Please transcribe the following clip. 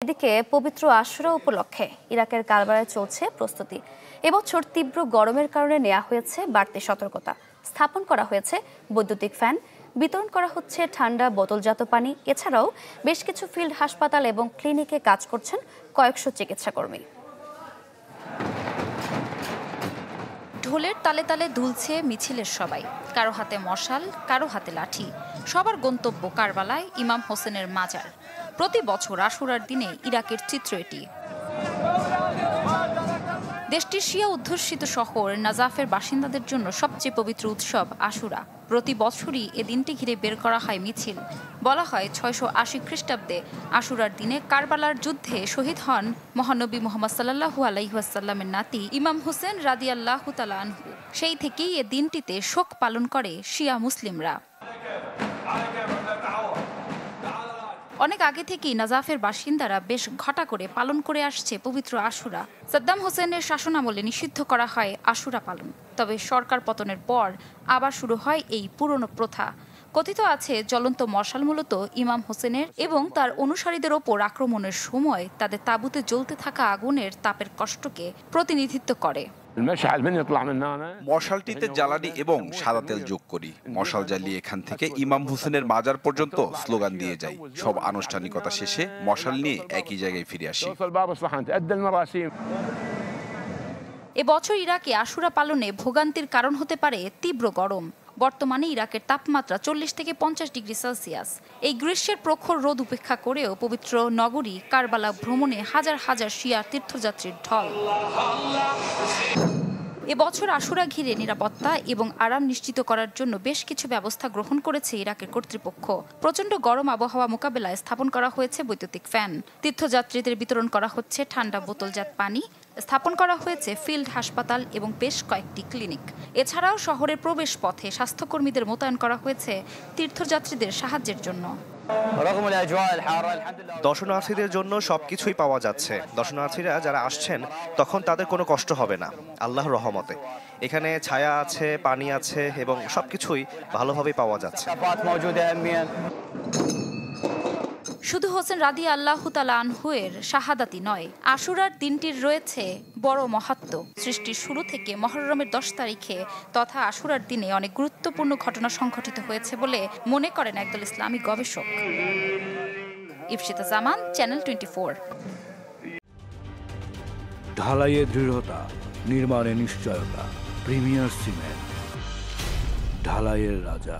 এদিকে পবিত্র আশুরা উপলক্ষে ইরাকের কারবারে চলছে প্রস্তুতি। এবছর তীব্র গরমের কারণে নেওয়া হয়েছে বাড়তি সতর্কতা। স্থাপন করা হয়েছে বৈদ্যুতিক ফ্যান, বিতরণ করা হচ্ছে ঠান্ডা বোতলজাত পানি। এছাড়াও বেশ কিছু ফিল্ড হাসপাতাল এবং ক্লিনিকে কাজ করছেন কয়েকশো চিকিৎসাকর্মী। ঢোলের তালে তালে দুলছে মিছিলের সবাই, কারো হাতে মশাল, কারো হাতে লাঠি। সবার গন্তব্য কারবালায় ইমাম হোসেনের মাজার। প্রতি বছর আশুরার দিনে ইরাকের চিত্র এটি। দেশটির শিয়া অধ্যুষিত শহর নাজাফের বাসিন্দাদের জন্য সবচেয়ে পবিত্র উৎসব আশুরা। প্রতি বছরই এ দিনটি ঘিরে বের করা হয় মিছিল। বলা হয় ৬৮০ খ্রিস্টাব্দে আশুরার দিনে কারবালার যুদ্ধে শহীদ হন মহানবী মুহাম্মদ সাল্লাল্লাহু আলাইহি ওয়াসাল্লামের নাতি ইমাম হোসেন রাদিয়াল্লাহু তাআলা আনহু। সেই থেকেই এ দিনটিতে শোক পালন করে শিয়া মুসলিমরা। অনেক আগে থেকেই নাজাফের বাসিন্দারা বেশ ঘটা করে পালন করে আসছে পবিত্র আশুরা। সাদ্দাম হোসেনের শাসনামলে নিষিদ্ধ করা হয় আশুরা পালন। তবে সরকার পতনের পর আবার শুরু হয় এই পুরনো প্রথা। কথিত আছে জ্বলন্ত মশাল মূলত ইমাম হোসেনের এবং তার অনুসারীদের ওপর আক্রমণের সময় তাদের তাঁবুতে জ্বলতে থাকা আগুনের তাপের কষ্টকে প্রতিনিধিত্ব করে। মশালটিতে জ্বালানি এবং সাদা তেল যোগ করি। মশাল জ্বালিয়ে এখান থেকে ইমাম হোসেনের মাজার পর্যন্ত স্লোগান দিয়ে যাই। সব আনুষ্ঠানিকতা শেষে মশাল নিয়ে একই জায়গায় ফিরে আসি। এবছর ইরাকে আশুরা পালনে ভোগান্তির কারণ হতে পারে তীব্র গরম। বর্তমানে ইরাকের তাপমাত্রা ৪০ থেকে ৫০ ডিগ্রি সেলসিয়াস। এই গ্রীষ্মের প্রখর রোদ উপেক্ষা করেও পবিত্র নগরী কারবালা ভ্রমণে হাজার হাজার শিয়া তীর্থযাত্রীর ঢল। এবছর আশুরা ঘিরে নিরাপত্তা এবং আরাম নিশ্চিত করার জন্য বেশ কিছু ব্যবস্থা গ্রহণ করেছে ইরাকের কর্তৃপক্ষ। প্রচণ্ড গরম আবহাওয়া মোকাবেলায় স্থাপন করা হয়েছে বৈদ্যুতিক ফ্যান, তীর্থযাত্রীদের বিতরণ করা হচ্ছে ঠান্ডা বোতলজাত পানি, স্থাপন করা হয়েছে ফিল্ড হাসপাতাল এবং বেশ কয়েকটি ক্লিনিক। এছাড়াও শহরের প্রবেশ পথে স্বাস্থ্যকর্মীদের মোতায়েন করা হয়েছে তীর্থযাত্রীদের সাহায্যের জন্য। দর্শনার্থীদের জন্য সবকিছুই পাওয়া যাচ্ছে। দর্শনার্থীরা যারা আসছেন তখন তাদের কোনো কষ্ট হবে না আল্লাহর রহমতে। এখানে ছায়া আছে, পানি আছে এবং সবকিছুই ভালোভাবে পাওয়া যাচ্ছে। শুধু হোসেন রাদিয়াল্লাহু তাআলা আনহু-এর শাহাদাতই নয়, আশুরার দিনটির রয়েছে বড় মাহাত্ম্য। সৃষ্টির শুরু থেকে মুহররমের ১০ তারিখে তথা আশুরার দিনে অনেক গুরুত্বপূর্ণ ঘটনা সংঘটিত হয়েছে বলে মনে করেন একদল ইসলামী গবেষক। ইফশিতা জামান, চ্যানেল 24। ঢালাইয়ে দৃঢ়তা, নির্মাণে নিশ্চয়তা, প্রিমিয়ার সিমেন্ট, ঢালাইয়ের রাজা।